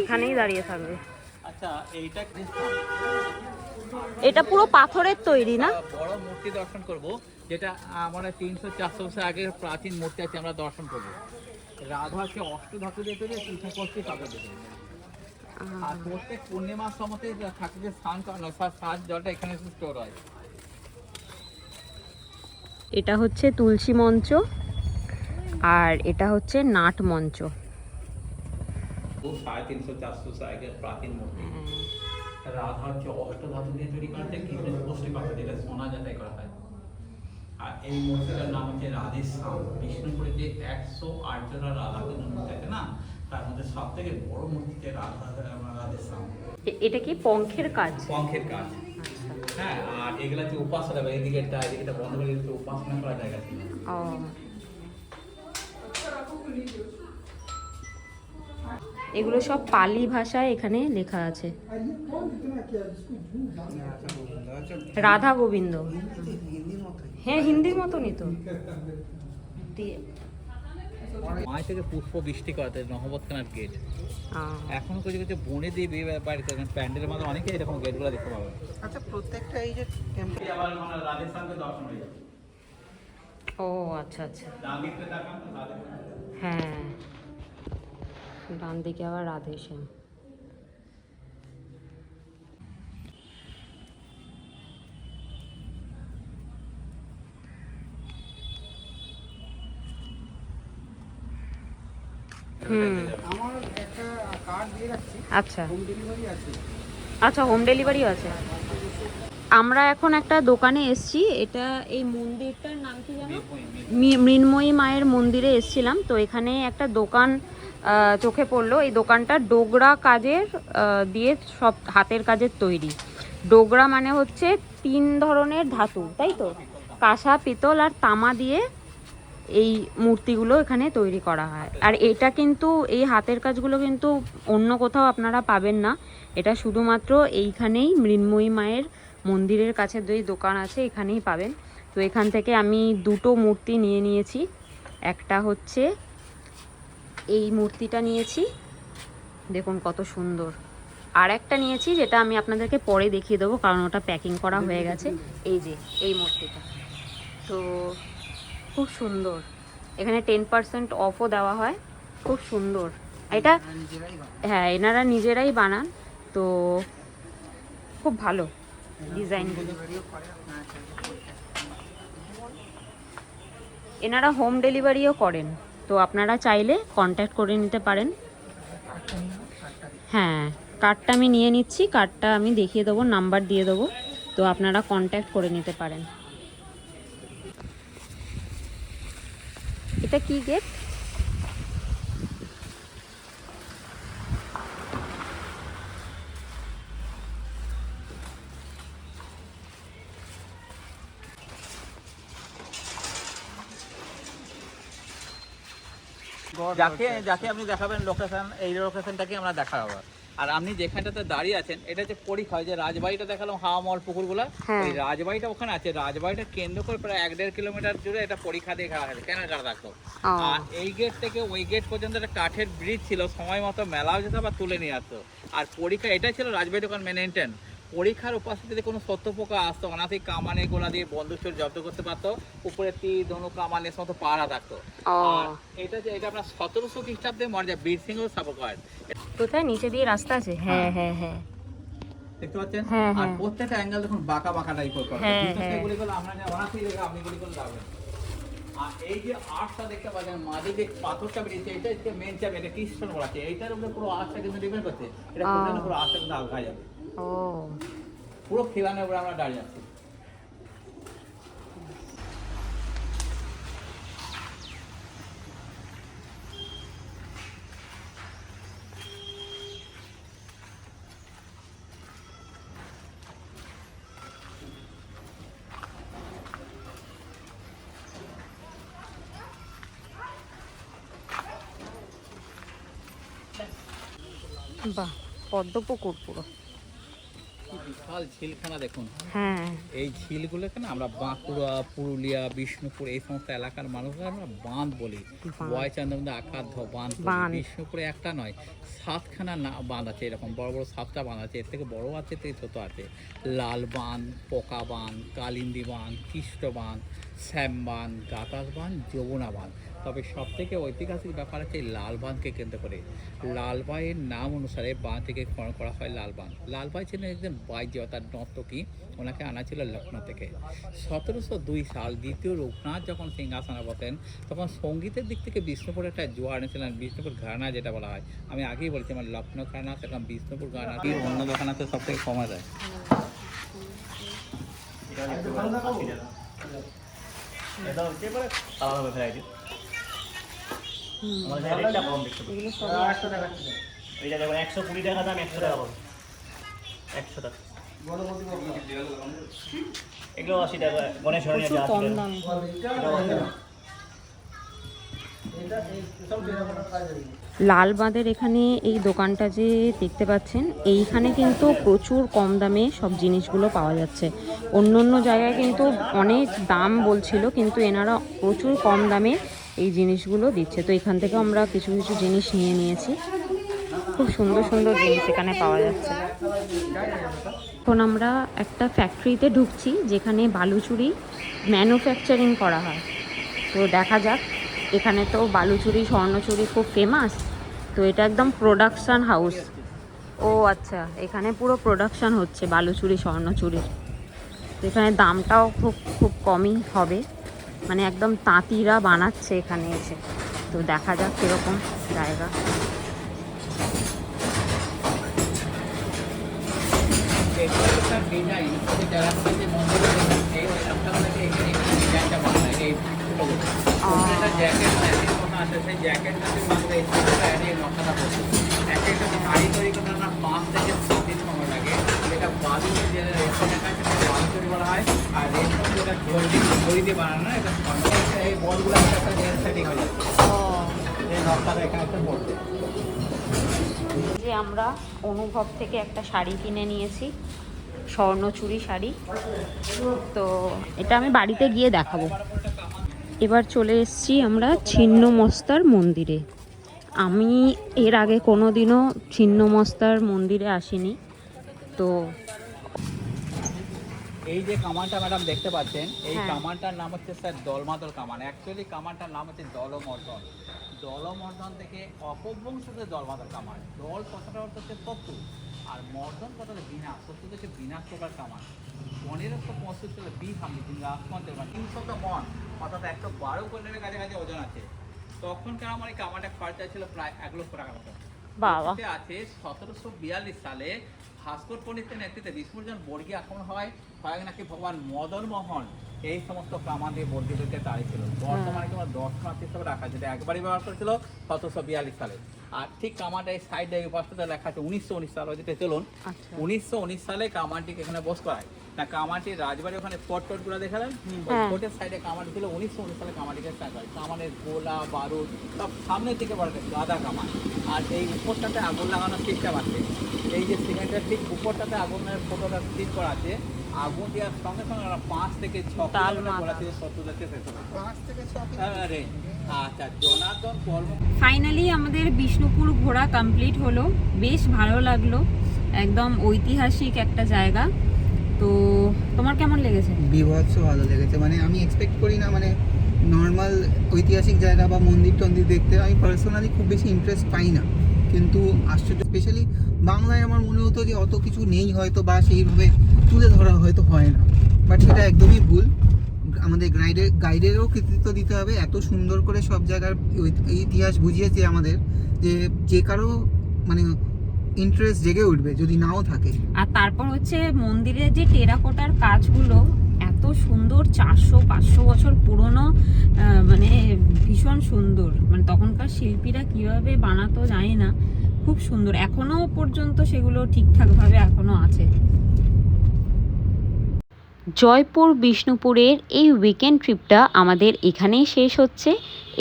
এখানেই দাঁড়িয়ে থাকবে।
আচ্ছা, এইটা কি?
এটা পুরো পাথরের তৈরি না?
বড় মূর্তি দর্শন করব, যেটা আমরা 300-400 বছর আগের প্রাচীন মূর্তি আছে, আমরা দর্শন করব। রাধাকে অষ্টধাতু দিয়ে তৈরি, কৃষ্ণ কষ্টি পাথর দিয়ে তৈরি। আর প্রত্যেক পূর্ণিমার সময়তে ঠাকুরকে স্নান করানো, সাত জলটা এখানে স্টোর হয়।
এটা হচ্ছে তুলসী মঞ্চ আর এটা হচ্ছে নাট মঞ্চ।
350-400 বছর আগের প্রাচীন মূর্তি। রাধা হচ্ছে অষ্টধাতু দিয়ে তৈরি করা আছে, কৃষ্ণ কষ্টি পাথর যেটা সোনা যাচাই করা হয়। আর এই মূর্তিটার নাম হচ্ছে রাধেশ্যাম। বিষ্ণুপুরে যে 108 জনের রাধা মূর্তি আছে না, তার মধ্যে সব থেকে বড় মূর্তি হচ্ছে রাধেশ্যাম।
এটা কি পঙ্খের কাজ?
পঙ্খের কাজ, হ্যাঁ। আর এগুলা হচ্ছে উপাসনা, এদিকে বন্ধ করে দিতে উপাসনা করা জায়গা ছিল।
ও, এগুলো সব পালি ভাষায় এখানে লেখা আছে। রাধা গোবিন্দ, হ্যাঁ হিন্দির মতনই তো।
মাই থেকে পুষ্প বৃষ্টি করাতে নহবতখানার গেট এখনো কিছু কিছু বনে দিয়ে বিয়ে বাড়ি করেন, প্যান্ডেলের মধ্যে অনেকে এরকম গেটগুলো দেখতে পাবে।
আচ্ছা, প্রত্যেকটা এই যে টেম্পল
আবার রাজস্থানকে দর্শন হয়ে যাবে।
ও আচ্ছা আচ্ছা,
ডান দিকে তাকান তো রাধেশ্যাম।
হ্যাঁ ডান দিকে আবার রাধেশ্যাম।
আমার একটা কার্ড দিয়ে রাখছি,
আচ্ছা
হোম ডেলিভারি আছে।
আচ্ছা, হোম ডেলিভারিও আছে। আমরা এখন একটা দোকানে এসেছি, এটা এই মন্দিরটার নাম কি জানো? মৃন্ময়ী মায়ের মন্দিরে এসেছিলাম। তো এখানে একটা দোকান চোখে পড়লো। এই দোকানটা ডোগরা কাজের দিয়ে সব হাতের কাজের তৈরি। ডোগরা মানে হচ্ছে 3 ধরনের ধাতু, তাই তো? কাঁসা, পিতল আর তামা দিয়ে এই মূর্তিগুলো এখানে তৈরি করা হয়। আর এটা কিন্তু, এই হাতের কাজগুলো কিন্তু অন্য কোথাও আপনারা পাবেন না। এটা শুধুমাত্র এইখানেই মৃন্ময়ী মায়ের মন্দিরের কাছে যেই দোকান আছে এখানেই পাবেন। তো এখান থেকে আমি 2টো মূর্তি নিয়ে নিয়েছি। একটা হচ্ছে এই মূর্তিটা নিয়েছি, দেখুন কত সুন্দর। আর একটা নিয়েছি যেটা আমি আপনাদেরকে পরে দেখিয়ে দেবো, কারণ ওটা প্যাকিং করা হয়ে গেছে। এই যে এই মূর্তিটা, তো খুব সুন্দর। এখানে 10% অফও দেওয়া হয়, খুব সুন্দর এটা। হ্যাঁ, এনারা নিজেরাই বানান, তো খুব ভালো ডিজাইনগুলো। এনারা হোম ডেলিভারিও করেন, তো আপনারা চাইলে কন্ট্যাক্ট করে নিতে পারেন। হ্যাঁ, কার্ডটা আমি নিয়ে নিচ্ছি, কার্ডটা আমি দেখিয়ে দেবো, নাম্বার দিয়ে দেবো, তো আপনারা কন্ট্যাক্ট করে নিতে পারেন। এটা কি গেট?
যাকে আপনি দেখাবেন লোকেশন, এই লোকেশনটাকে আমরা দেখাবো। আর আপনি যেখানটাতে দাঁড়িয়ে আছেন, এটা যে পরীক্ষা, যে রাজবাড়িটা দেখালাম, হাওয়া মহল পুকুরগুলা, ওই রাজবাড়িটা ওখানে আছে। রাজবাড়িটা কেন্দ্র করে প্রায় 1-1.5 কিলোমিটার জুড়ে এটা পরীক্ষা দিয়ে খেলা হয়েছে, কেন খেলা থাকতো। আর এই গেট থেকে ওই গেট পর্যন্ত একটা কাঠের ব্রিজ ছিল, সময় মতো মেলাও যেত বা তুলে নিয়ে আসতো। আর পরীক্ষা এটাই ছিল রাজবাড়ি দোকান মেনটেন। পরীক্ষার উপস্থিতিতে কোনো সত্য পোকা আসতো, অনাথিক কামানে গোলা দিয়ে বন্দুক ছুড়ে জব্দ করতে পারতো, উপরে তীর ধনু কামানের মতো পাহারা থাকতো। এটা যে এটা আপনার 1700 খ্রিস্টাব্দে মর্যাদা বীর সিংহ স্থাপক হয়।
কোথায় নিচে দিয়ে রাস্তা আছে? হ্যাঁ হ্যাঁ হ্যাঁ,
দেখতে পাচ্ছেন।
হ্যাঁ,
আর
হ্যাঁ।
প্রত্যেকটা অ্যাঙ্গেল দেখুন বাঁকা বাঁকা টাইপের করা।
হ্যাঁ,
দুটো
হ্যাঁ।
সেগুলি গুলো আমরা অনাথি রেখে আপনি গুলি করে যাবেন। আর এই যে আর্টটা দেখতে পাচ্ছেন, মাঝে যে পাথরটা বেরিয়েছে, এটা হচ্ছে মেন চাপ, এটা কৃষ্ণ বলা আছে। এইটার উপরে পুরো আর্টটা কিন্তু ডিপেন্ড করছে, এটা পুরো আর্টটা কিন্তু আলগা যাবে।
ও,
পুরো খিলানের উপরে আমরা দাঁড়িয়ে আছি।
বাহ, পদ্মপুকুর পুরো।
কি বিশাল ঝিলখানা দেখুন।
হ্যাঁ,
এই ঝিলগুলোকে না আমরা বাঁকুড়া, পুরুলিয়া, বিষ্ণুপুর এই সমস্ত এলাকার মানুষরা আমরা বাঁধ বলি।
বাঁধ।
বয়চান্দ্র আকাধ্য বাঁধ বলি।
বাঁধ।
বিষ্ণুপুরে একটা নয়, 7খানা বাঁধ আছে, এরকম বড় বড় 7টা বাঁধ আছে। এর থেকে বড় আছে, এর থেকে ছোট আছে। লাল বাঁধ, পোকা বাঁধ, কালিন্দী বাঁধ, কৃষ্ণ বাঁধ, শ্যাম বাঁধ, গাতাস বাঁধ, যমুনা বাঁধ। তবে সব থেকে ঐতিহাসিক ব্যাপার আছে এই লাল বাঁধকে কেন্দ্র করে। লাল বাঁধের নাম অনুসারে বাঁধটিকে করা হয় লাল বাঁধ। লাল বাঁধ ছিলেন একজন বাইজি অর্থাৎ নর্তকী, ওনাকে আনা ছিল লখনৌ থেকে। 1702 সাল দ্বিতীয় রঘুনাথ যখন সিংহাসনে বসেন, তখন সঙ্গীতের দিক থেকে বিষ্ণুপুর একটা জোয়ার এনেছিলেন, বিষ্ণুপুর ঘরানা যেটা বলা হয়। আমি আগেই বলছি আমার লখনৌ ঘরানা সেরকম বিষ্ণুপুর ঘরানা অন্য দোকানাতে সব থেকে কমা যায়। এটা হচ্ছে পরে আলাদা ভ্যারাইটি। আমাদের রেটটা কম দেখতে পাচ্ছি।
এগুলো সব
100 টাকা ছিল। এইটা দেখো 120 টাকা দাম, 100 টাকা পাবো। 100 টাকা। এগুলো 80 টাকা। গণেশ হরণিয়া
প্রচুর
যা
কম
আছে।
দামে।
এটা এই সব টেরাকোটার কাজ আছে।
লালবাঁধের এখানে এই দোকানটা যে দেখতে পাচ্ছেন, এইখানে কিন্তু প্রচুর কম দামে সব জিনিসগুলো পাওয়া যাচ্ছে। অন্য অন্য জায়গায় কিন্তু অনেক দাম বলছিল, কিন্তু এনারা প্রচুর কম দামে এই জিনিসগুলো দিচ্ছে। তো এখান থেকে আমরা কিছু কিছু জিনিস নিয়ে নিয়েছি। খুব সুন্দর সুন্দর জিনিস এখানে পাওয়া যাচ্ছে। এখন আমরা একটা ফ্যাক্টরিতে ঢুকছি যেখানে বালুচুরি ম্যানুফ্যাকচারিং করা হয়। তো দেখা যাক, এখানে তো বালুচুরি স্বর্ণচুরি খুব ফেমাস, তো এটা একদম প্রোডাকশন হাউস। ও আচ্ছা, এখানে পুরো প্রোডাকশন হচ্ছে বালুচুরি স্বর্ণচুরির। তো এখানে দামটাও খুব খুব কমই হবে, মানে একদম তাঁতিরা বানাচ্ছে এখানে এসে। তো দেখা যাক কীরকম জায়গা।
ডিজাইন যারা মন্দিরে দেখছে ওই সবটাকে এখানে ডিজাইনটা বানায়। এই একটা জ্যাকেট আছে, সেই জ্যাকেটটাতে মাত্র এই নকশাটা করছে। এক একটা শাড়ি তৈরি করতে আমরা 5 থেকে 7 দিন সময় লাগে। যেটা বালু যে রেশনের কাছে বালু তৈরি করা হয়, আর রেশন যেটা দড়ি দিয়ে বানানো, এটা এই বলগুলো একটা সেটিং হয়ে যাচ্ছে। এই নকশাটা এখানে একটা পড়ছে।
যে আমরা অনুভব থেকে একটা শাড়ি কিনে নিয়েছি, স্বর্ণচুরি শাড়ি। তো এটা আমি বাড়িতে গিয়ে দেখাবো। এবার চলে এসেছি আমরা ছিন্নমস্তার মন্দিরে। আমি এর আগে কোনো দিনও ছিন্নমস্তার মন্দিরে আসিনি। তো
এই যে কামানটা ম্যাডাম দেখতে পাচ্ছেন, এই
হ্যাঁ।
কামানটার নাম হচ্ছে স্যার দলমাদল কামান। অ্যাকচুয়ালি কামানটার নাম হচ্ছে দলমর্দন। দলমর্দন থেকে অপভ্রংশ হচ্ছে দলমাদল কামান। দল কথাটা অর্থ হচ্ছে শত্রু, আর মর্দন কথাটা বিনাশ। শত্রু হচ্ছে বিনাশ প্রকার কামান। 1565 সালে বি হামলি যিনি রাজমন্ত্রী, 300টা মন অর্থাৎ 112 কোটির কাছাকাছি ওজন আছে। তখনকার আমার এই কামানটা খরচা ছিল প্রায় 1 লক্ষ টাকা মতো।
বাবা,
আছে 1742 সালে ভাস্কর পণ্ডিতের নেতৃত্বে বিষ্ণুজন বর্গী আক্রমণ হয় নাকি ভগবান মদন মোহন এই সমস্ত কামান দিয়ে বর্গীদেরকে তাড়িয়েছিল। বর্তমানে তোমার দর্শনার্থী হিসেবে রাখা, যেটা একবারই ব্যবহার করেছিল 1742 সালে। আর ঠিক কামানটা এই সাইডে এই পাশটাতে লেখা আছে 1919 সাল। ওইদিকে চলুন।
আচ্ছা।
1919 সালে কামানটিকে এখানে বস করায় না। কামানটির রাজবাড়ি ওখানে স্পট গুলো দেখালেন, স্পটের সাইডে কামানটি ছিল। 1919 সালে কামানটিকে স্টার্ট হয়। কামানের গোলা বারুদ সব সামনের দিকে বাড়ছে, গাদা কামান। আর এই উপরটাতে আগুন লাগানোর সিস্টেম আছে। এই যে সিমেন্টের ঠিক উপরটাতে আগুনের ফটোটা ক্লিক করা আছে। আগুন দেওয়ার সঙ্গে সঙ্গে আমরা 5 থেকে 6 কিলোমিটার গোলা থেকে শত্রুদেরকে শেষ হবে।
5 থেকে 6
আচ্ছা, জনার্দন কর্ম।
ফাইনালি আমাদের বিষ্ণুপুর ঘোরা কমপ্লিট হলো। বেশ ভালো লাগলো, একদম ঐতিহাসিক একটা জায়গা। তো তোমার কেমন লেগেছে?
বিভৎস ভালো লেগেছে। মানে আমি এক্সপেক্ট করি না, মানে নর্মাল ঐতিহাসিক জায়গা বা মন্দির টন্দির দেখতে আমি পার্সোনালি খুব বেশি ইন্টারেস্ট পাই না, কিন্তু আশ্চর্য স্পেশালি বাংলায় আমার মনে হতো যে অত কিছু নেই হয়তো, বা সেইভাবে তুলে ধরা হয়তো হয় না। বাট সেটা একদমই ভুল। আমাদের গাইডেরও কৃতিত্ব দিতে হবে। এত সুন্দর করে সব জায়গার ইতিহাস বুঝিয়েছে আমাদের, যে কারো মানে ইন্টারেস্ট জেগে উঠবে যদি নাও থাকে।
আর তারপর হচ্ছে মন্দিরের যে টেরাকোটার কাজগুলো এত সুন্দর, 400-500 বছর পুরনো, মানে ভীষণ সুন্দর। মানে তখনকার শিল্পীরা কিভাবে বানাতো জানি না, খুব সুন্দর। এখনো পর্যন্ত সেগুলো ঠিকঠাকভাবে এখনো আছে। জয়পুর বিষ্ণুপুরের এই উইকেন্ড ট্রিপটা আমাদের এখানেই শেষ হচ্ছে।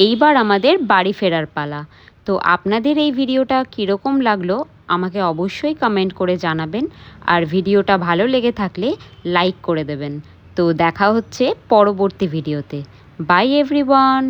এইবার আমাদের বাড়ি ফেরার পালা। তো আপনাদের এই ভিডিওটা কীরকম লাগলো আমাকে অবশ্যই কমেন্ট করে জানাবেন। আর ভিডিওটা ভালো লেগে থাকলে লাইক করে দেবেন। তো দেখা হচ্ছে পরবর্তী ভিডিওতে। By everyone.